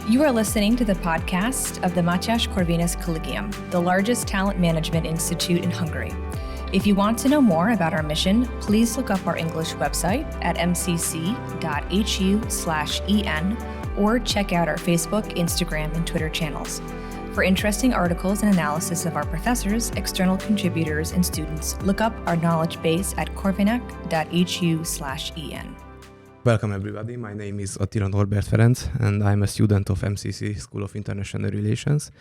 You are listening to the podcast of the Mathias Corvinus Collegium, the largest talent management institute in Hungary. If you want to know more about our mission, please look up our English website at mcc.hu/en or check out our Facebook, Instagram, and Twitter channels. For interesting articles and analysis of our professors, external contributors, and students, look up our knowledge base at corvinus.hu/en. Welcome everybody, my name is Attila Norbert Ferencz and I'm a student of MCC, School of International Relations.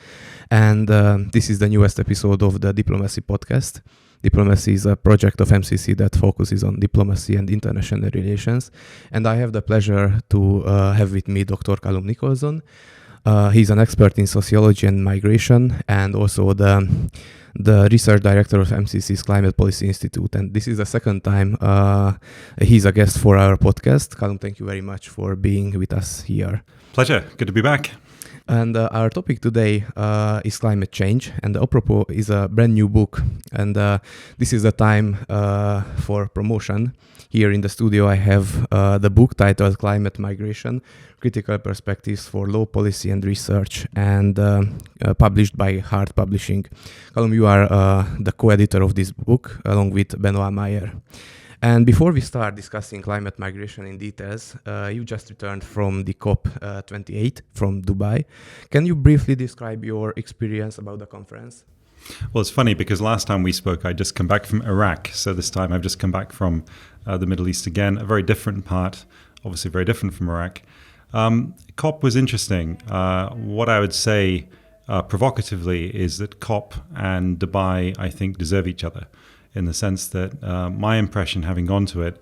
And this is the newest episode of the DiploMaci Podcast. DiploMaci is a project of MCC that focuses on diplomacy and international relations. And I have the pleasure to have with me Dr. Calum Nicholson. He's an expert in sociology and migration and also the research director of MCC's Climate Policy Institute. And this is the second time he's a guest for our podcast. Calum, thank you very much for being with us here. Pleasure. Good to be back. And our topic today is climate change. And apropos is a brand new book. And this is the time for promotion. Here in the studio, I have the book titled Climate Migration, Critical Perspectives for Law, Policy and Research, and published by Hart Publishing. Calum, you are the co-editor of this book, along with Benoit Meyer. And before we start discussing climate migration in details, you just returned from the COP28 from Dubai. Can you briefly describe your experience about the conference? Well, it's funny because last time we spoke, I'd just come back from Iraq. So this time I've just come back from the Middle East again, a very different part, obviously very different from Iraq. COP was interesting. What I would say provocatively is that COP and Dubai, I think, deserve each other in the sense that my impression, having gone to it,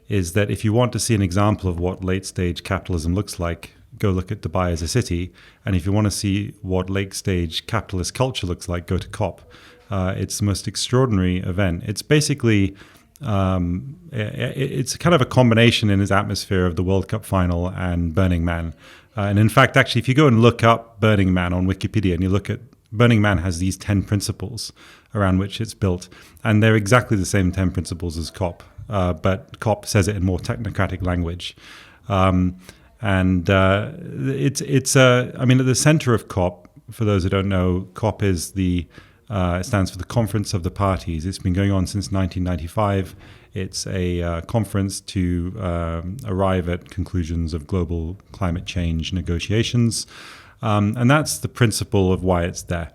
is that if you want to see an example of what late-stage capitalism looks like, go look at Dubai as a city. And if you want to see what late-stage capitalist culture looks like, go to COP. It's the most extraordinary event. It's basically, it's kind of a combination in its atmosphere of the World Cup final and Burning Man. And in fact, actually, if you go and look up Burning Man on Wikipedia and you look at Burning Man has these 10 principles around which it's built. And they're exactly the same 10 principles as COP. But COP says it in more technocratic language. It's I mean, at the center of COP, for those who don't know, COP is it stands for the Conference of the Parties. It's been going on since 1995. It's a conference to arrive at conclusions of global climate change negotiations. And that's the principle of why it's there.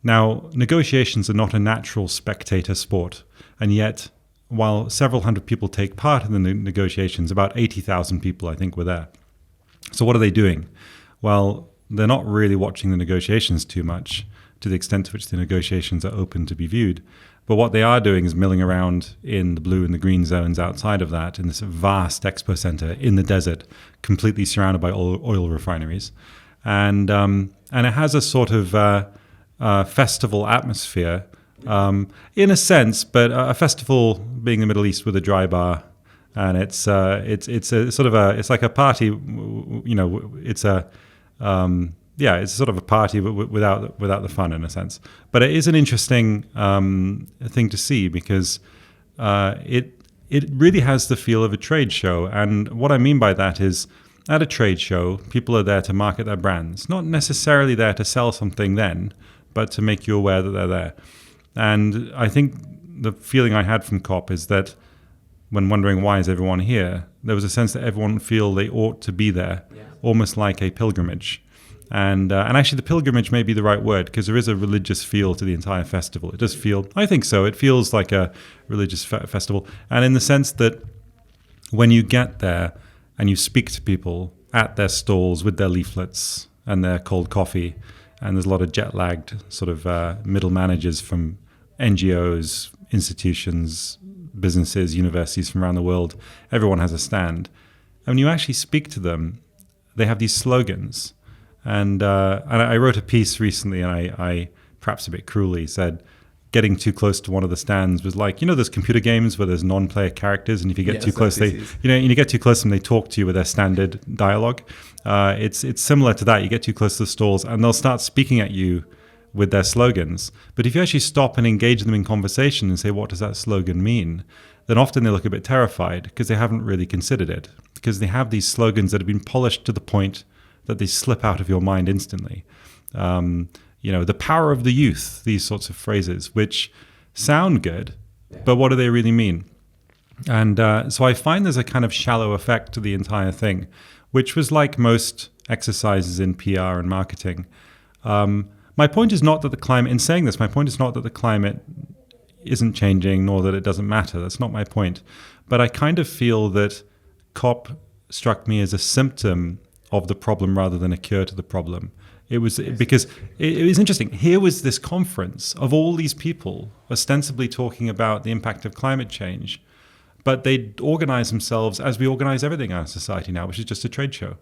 Now, negotiations are not a natural spectator sport. And yet, while several hundred people take part in the negotiations, about 80,000 people, I think, were there. So what are they doing? Well, they're not really watching the negotiations too much, to the extent to which the negotiations are open to be viewed. But what they are doing is milling around in the blue and the green zones outside of that, in this vast expo center in the desert, completely surrounded by oil refineries. And it has a sort of festival atmosphere, in a sense, but a festival being the Middle East with a dry bar. And it's a sort of it's like a party, you know. It's a it's sort of a party without the fun, in a sense. But it is an interesting thing to see because it really has the feel of a trade show. And what I mean by that is, at a trade show, people are there to market their brands, not necessarily there to sell something then, but to make you aware that they're there. And I think the feeling I had from COP is that when wondering why is everyone here, there was a sense that everyone feel they ought to be there, almost like a pilgrimage. And actually the pilgrimage may be the right word because there is a religious feel to the entire festival. It does feel, I think so, it feels like a religious festival. And in the sense that when you get there and you speak to people at their stalls with their leaflets and their cold coffee, and there's a lot of jet-lagged sort of middle managers from NGOs, institutions, businesses, universities from around the world. Everyone has a stand. And when you actually speak to them, they have these slogans. And I wrote a piece recently, and I perhaps a bit cruelly said, getting too close to one of the stands was like, you know, those computer games where there's non-player characters, and if you get too close, you get too close and they talk to you with their standard dialogue. It's similar to that. You get too close to the stalls, and they'll start speaking at you with their slogans. But if you actually stop and engage them in conversation and say, what does that slogan mean? Then often they look a bit terrified because they haven't really considered it, because they have these slogans that have been polished to the point that they slip out of your mind instantly. The power of the youth, these sorts of phrases, which sound good, but what do they really mean? And so I find there's a kind of shallow effect to the entire thing, which was like most exercises in PR and marketing. My point is not that the climate, in saying this, my point is not that the climate isn't changing, nor that it doesn't matter. That's not my point. But I kind of feel that COP struck me as a symptom of the problem rather than a cure to the problem. It was because it was interesting. Here was this conference of all these people ostensibly talking about the impact of climate change, but they organize themselves as we organize everything in our society now, which is just a trade show.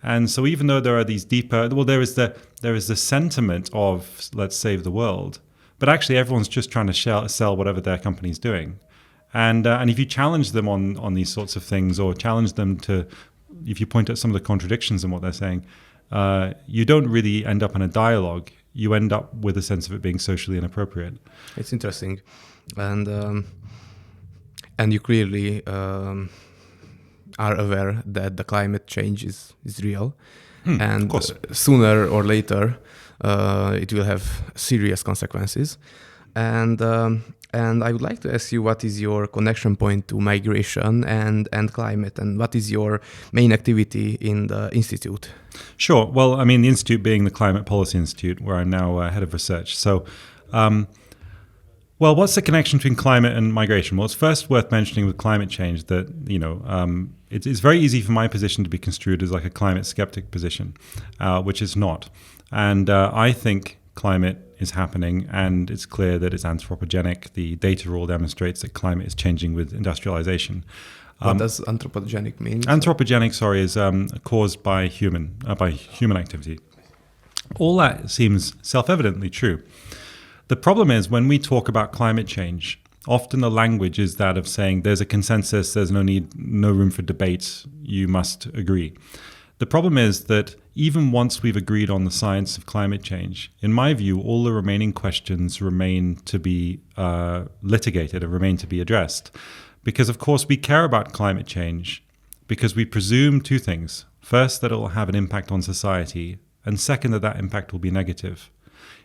And so even though there are these deeper, there is the sentiment of let's save the world, but actually everyone's just trying to sell whatever their company's doing. And if you challenge them on these sorts of things, or challenge them to, if you point at some of the contradictions in what they're saying, you don't really end up in a dialogue. You end up with a sense of it being socially inappropriate. It's interesting, and you clearly are aware that the climate change is real, and of course. Sooner or later it will have serious consequences. And I would like to ask you, what is your connection point to migration and climate, and what is your main activity in the institute? Sure. Well, I mean, the institute being the Climate Policy Institute, where I'm now head of research. So, what's the connection between climate and migration? Well, it's first worth mentioning with climate change that, it's very easy for my position to be construed as like a climate skeptic position, which is not. And I think climate is happening, and it's clear that it's anthropogenic. The data all demonstrates that climate is changing with industrialization. What does anthropogenic mean? Anthropogenic, is caused by human activity. All that seems self-evidently true. The problem is when we talk about climate change, often the language is that of saying there's a consensus, there's no room for debate, you must agree. The problem is that even once we've agreed on the science of climate change, in my view, all the remaining questions remain to be litigated and remain to be addressed. Because, of course, we care about climate change because we presume two things. First, that it will have an impact on society, and second, that impact will be negative.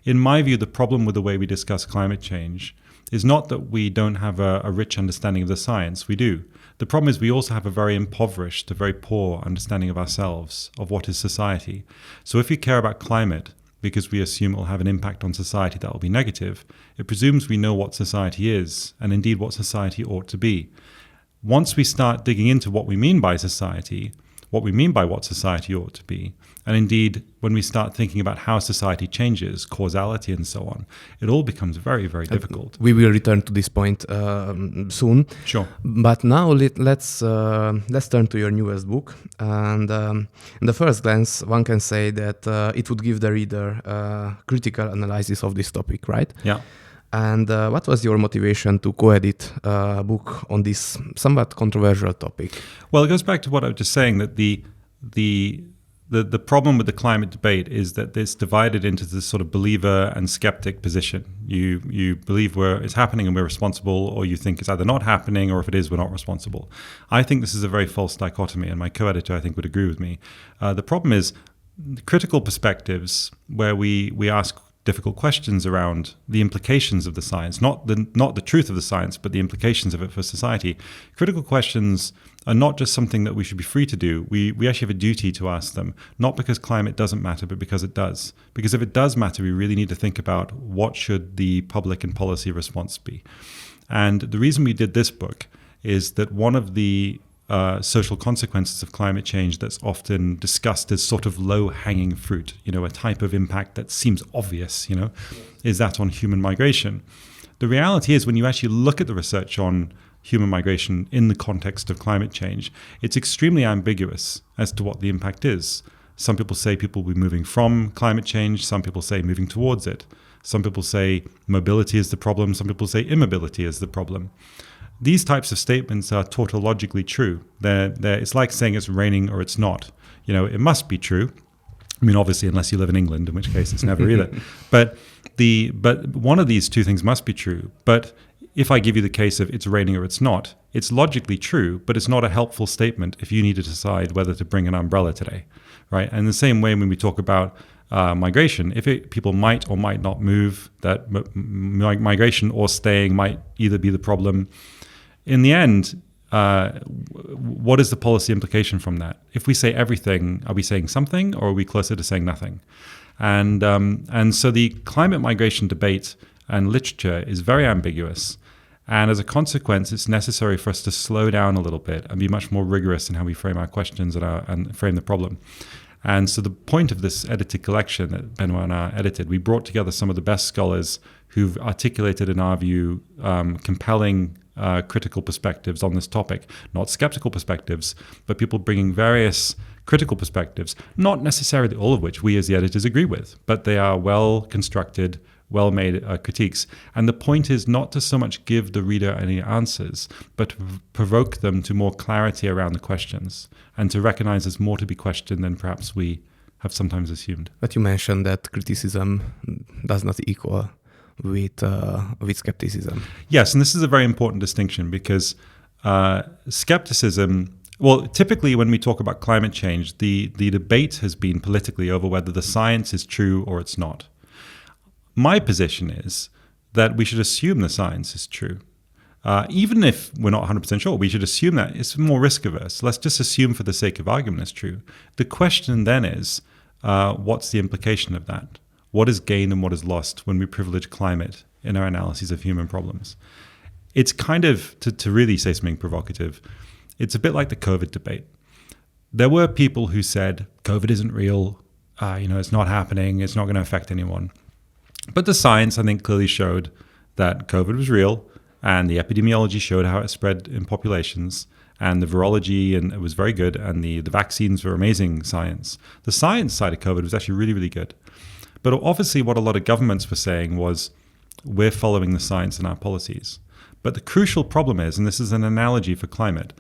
In my view, the problem with the way we discuss climate change is not that we don't have a rich understanding of the science. We do. The problem is we also have a very impoverished, a very poor understanding of ourselves, of what is society. So if we care about climate because we assume it will have an impact on society that will be negative, it presumes we know what society is, and indeed what society ought to be. Once we start digging into what we mean by society, what we mean by what society ought to be, and indeed when we start thinking about how society changes, causality and so on, it all becomes very, very difficult. We will return to this point soon. Sure. But now let's turn to your newest book. And in the first glance, one can say that it would give the reader a critical analysis of this topic, right? Yeah. And what was your motivation to co-edit a book on this somewhat controversial topic? Well, it goes back to what I was just saying, that the problem with the climate debate is that it's divided into this sort of believer and skeptic position. You believe it's happening and we're responsible, or you think it's either not happening, or if it is, we're not responsible. I think this is a very false dichotomy, and my co-editor, I think, would agree with me. The problem is critical perspectives, where we ask difficult questions around the implications of the science, not the truth of the science, but the implications of it for society. Critical questions are not just something that we should be free to do. We actually have a duty to ask them, not because climate doesn't matter, but because it does. Because if it does matter, we really need to think about what should the public and policy response be. And the reason we did this book is that one of the social consequences of climate change that's often discussed as sort of low-hanging fruit, a type of impact that seems obvious, is that on human migration. The reality is, when you actually look at the research on human migration in the context of climate change, it's extremely ambiguous as to what the impact is. Some people say people will be moving from climate change. Some people say moving towards it. Some people say mobility is the problem. Some people say immobility is the problem. These types of statements are tautologically true. It's like saying it's raining or it's not. It must be true. I mean, obviously, unless you live in England, in which case it's never either. But one of these two things must be true. But if I give you the case of it's raining or it's not, it's logically true, but it's not a helpful statement if you need to decide whether to bring an umbrella today, right? And the same way when we talk about migration, people might or might not move, that migration or staying might either be the problem. In the end, what is the policy implication from that? If we say everything, are we saying something, or are we closer to saying nothing? And so the climate migration debate and literature is very ambiguous. And as a consequence, it's necessary for us to slow down a little bit and be much more rigorous in how we frame our questions and frame the problem. And so the point of this edited collection that Benoit and I edited, we brought together some of the best scholars who've articulated, in our view, compelling critical perspectives on this topic. Not skeptical perspectives, but people bringing various critical perspectives, not necessarily all of which we as the editors agree with, but they are well-constructed, well-made critiques. And the point is not to so much give the reader any answers, but to provoke them to more clarity around the questions and to recognize there's more to be questioned than perhaps we have sometimes assumed. But you mentioned that criticism does not equal with skepticism. Yes, and this is a very important distinction because skepticism, well, typically when we talk about climate change, the debate has been politically over whether the science is true or it's not. My position is that we should assume the science is true. Even if we're not 100% sure, we should assume that. It's more risk averse. Let's just assume for the sake of argument it's true. The question then is, what's the implication of that? What is gained and what is lost when we privilege climate in our analyses of human problems? It's kind of, to really say something provocative, it's a bit like the COVID debate. There were people who said, COVID isn't real, it's not happening, it's not going to affect anyone. But the science, I think, clearly showed that COVID was real, and the epidemiology showed how it spread in populations, and the virology, and it was very good, and the vaccines were amazing science. The science side of COVID was actually really, really good. But obviously what a lot of governments were saying was, we're following the science in our policies. But the crucial problem is, and this is an analogy for climate,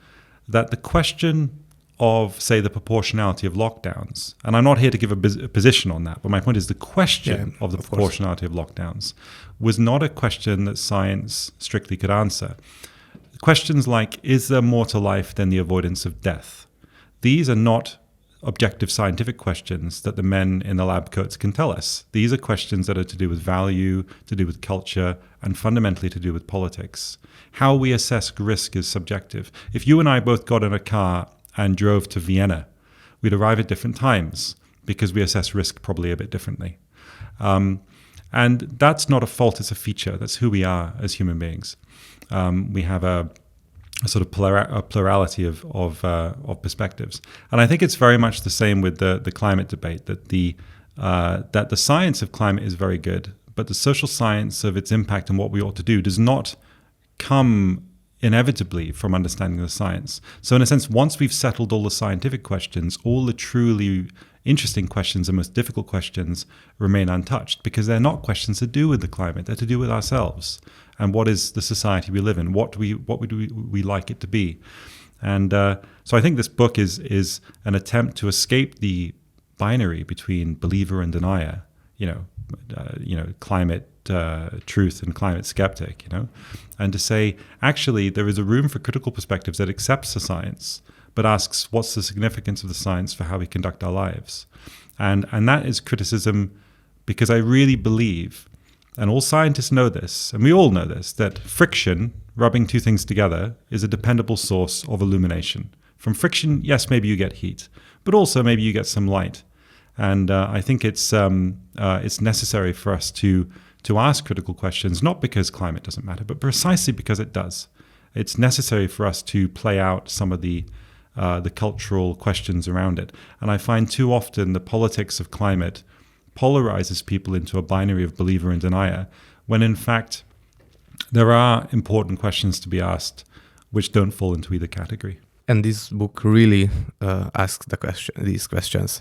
that the question of, say, the proportionality of lockdowns, and I'm not here to give a position on that, but my point is the question of the proportionality of lockdowns was not a question that science strictly could answer. Questions like, is there more to life than the avoidance of death? These are not objective scientific questions that the men in the lab coats can tell us. These are questions that are to do with value, to do with culture, and fundamentally to do with politics. How we assess risk is subjective. If you and I both got in a car and drove to Vienna, we'd arrive at different times because we assess risk probably a bit differently. And that's not a fault, it's a feature. That's who we are as human beings. We have a sort of plurality of perspectives. And I think it's very much the same with the climate debate, that the science of climate is very good, but the social science of its impact and what we ought to do does not come inevitably from understanding the science. So in a sense, once we've settled all the scientific questions, all the truly interesting questions and most difficult questions remain untouched because they're not questions to do with the climate, they're to do with ourselves and what is the society we live in, what would we like it to be. And so I think this book is an attempt to escape the binary between believer and denier, climate truth and climate skeptic, and to say, actually, there is a room for critical perspectives that accepts the science, but asks what's the significance of the science for how we conduct our lives. And that is criticism, because I really believe, and all scientists know this, and we all know this, that friction, rubbing two things together, is a dependable source of illumination. From friction, yes, maybe you get heat, but also maybe you get some light. And I think it's necessary for us to ask critical questions, not because climate doesn't matter, but precisely because it does. It's necessary for us to play out some of the cultural questions around it. And I find too often the politics of climate polarizes people into a binary of believer and denier, when in fact there are important questions to be asked which don't fall into either category. And this book really asks these questions.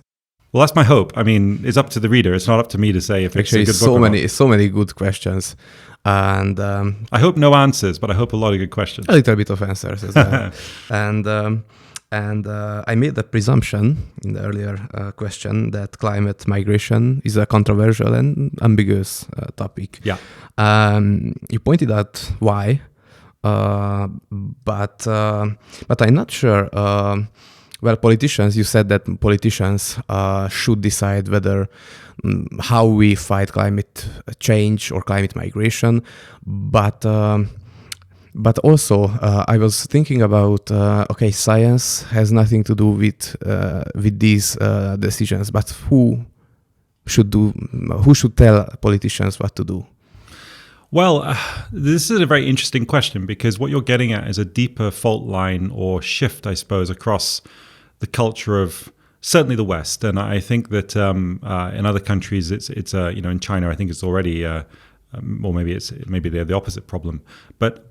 Well, that's my hope. I mean, it's up to the reader. It's not up to me to say if it's a good book or not. So many good questions. And I hope no answers, but I hope a lot of good questions. A little bit of answers as well. And And I made the presumption in the earlier question that climate migration is a controversial and ambiguous topic. Yeah. You pointed out why, but I'm not sure. Well, politicians, you said that politicians should decide whether how we fight climate change or climate migration, but also I was thinking about science has nothing to do with these decisions, but who should tell politicians what to do? Well, this is a very interesting question, because what you're getting at is a deeper fault line or shift, I suppose, across the culture of certainly the West. And I think that in other countries, it's in China, I think it's already, or maybe they're the opposite problem. But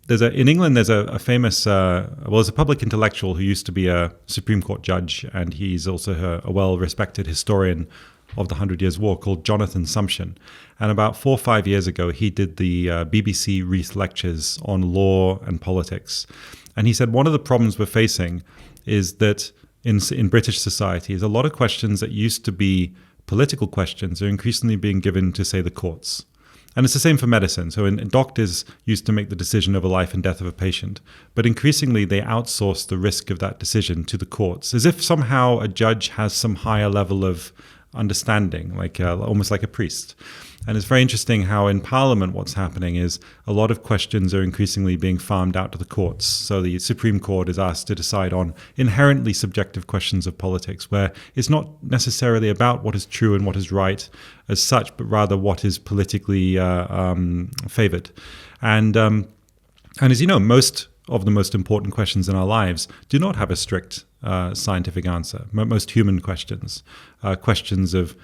in England, there's a famous, there's a public intellectual who used to be a Supreme Court judge, and he's also a well-respected historian of the 100 Years' War, called Jonathan Sumption. And about 4 or 5 years ago, he did the BBC Reith Lectures on law and politics. And he said one of the problems we're facing is that in British society is a lot of questions that used to be political questions are increasingly being given to, say, the courts. And it's the same for medicine. So doctors used to make the decision over life and death of a patient, but increasingly they outsource the risk of that decision to the courts, as if somehow a judge has some higher level of understanding, like almost like a priest. And it's very interesting how in Parliament what's happening is a lot of questions are increasingly being farmed out to the courts. So the Supreme Court is asked to decide on inherently subjective questions of politics, where it's not necessarily about what is true and what is right as such, but rather what is politically favored. And as you know, most of the most important questions in our lives do not have a strict scientific answer. Most human questions, questions of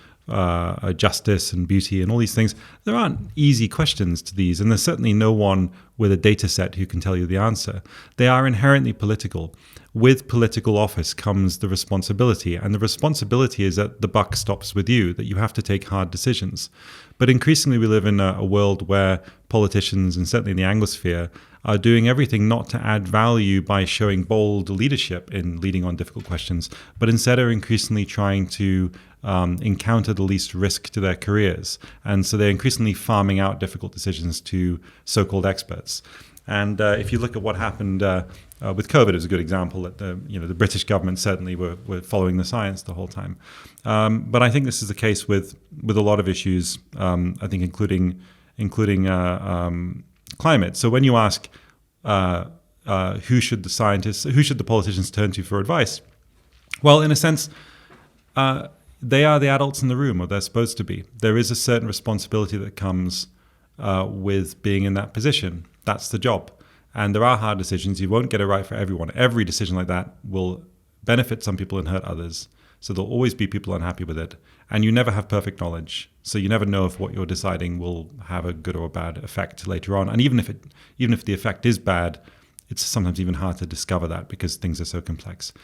justice and beauty and all these things, there aren't easy questions to these, and there's certainly no one with a data set who can tell you the answer. They are inherently political. With political office comes the responsibility, and the responsibility is that the buck stops with you, that you have to take hard decisions. But increasingly we live in a world where politicians, and certainly in the Anglosphere, are doing everything not to add value by showing bold leadership in leading on difficult questions, but instead are increasingly trying to encounter the least risk to their careers. And so they're increasingly farming out difficult decisions to so-called experts. And if you look at what happened with COVID, is a good example that the British government certainly were following the science the whole time. But I think this is the case with a lot of issues, I think including climate. So when you ask who should the politicians turn to for advice, well, in a sense, they are the adults in the room, or they're supposed to be. There is a certain responsibility that comes with being in that position. That's the job. And there are hard decisions. You won't get it right for everyone. Every decision like that will benefit some people and hurt others. So there'll always be people unhappy with it. And you never have perfect knowledge. So you never know if what you're deciding will have a good or a bad effect later on. And even if the effect is bad, it's sometimes even hard to discover that because things are so complex.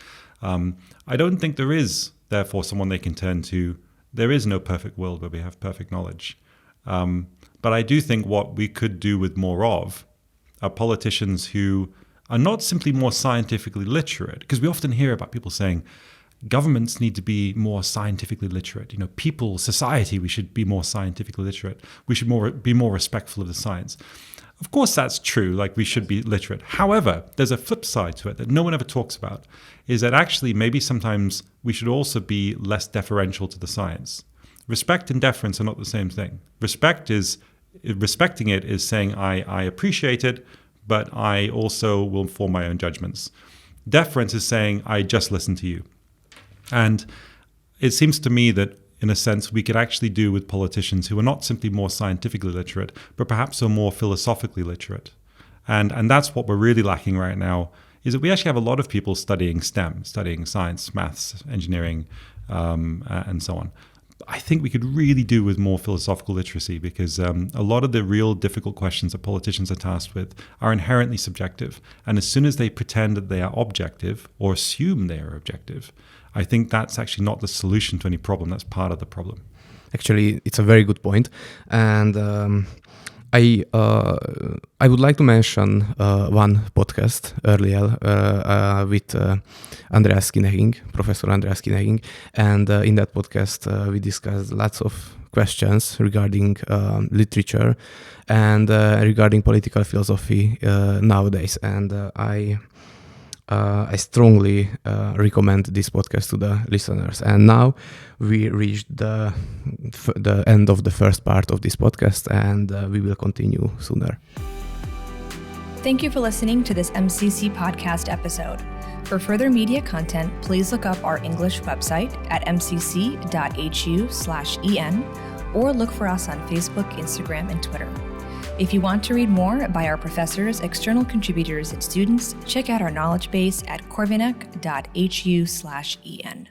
I don't think there is, therefore, someone they can turn to. There is no perfect world where we have perfect knowledge. But I do think what we could do with more of are politicians who are not simply more scientifically literate, because we often hear about people saying governments need to be more scientifically literate. People, society, we should be more scientifically literate. We should be more respectful of the science. Of course, that's true. Like, we should be literate. However, there's a flip side to it that no one ever talks about, is that actually maybe sometimes we should also be less deferential to the science. Respect and deference are not the same thing. Respecting it is saying, I appreciate it, but I also will form my own judgments. Deference is saying, I just listen to you. And it seems to me that, in a sense, we could actually do with politicians who are not simply more scientifically literate, but perhaps are more philosophically literate. And that's what we're really lacking right now, is that we actually have a lot of people studying STEM, studying science, maths, engineering, and so on. I think we could really do with more philosophical literacy, because a lot of the real difficult questions that politicians are tasked with are inherently subjective. And as soon as they pretend that they are objective or assume they are objective, I think that's actually not the solution to any problem. That's part of the problem. Actually, it's a very good point. And I would like to mention one podcast earlier with Andreas Kinehing, Professor Andreas Kinehing, and in that podcast we discussed lots of questions regarding literature and regarding political philosophy nowadays, and I strongly recommend this podcast to the listeners. And now we reached the end of the first part of this podcast, and we will continue sooner. Thank you for listening to this MCC podcast episode. For further media content, please look up our English website at mcc.hu/en or look for us on Facebook, Instagram, and Twitter. If you want to read more by our professors, external contributors, and students, check out our knowledge base at corvinus.hu/en.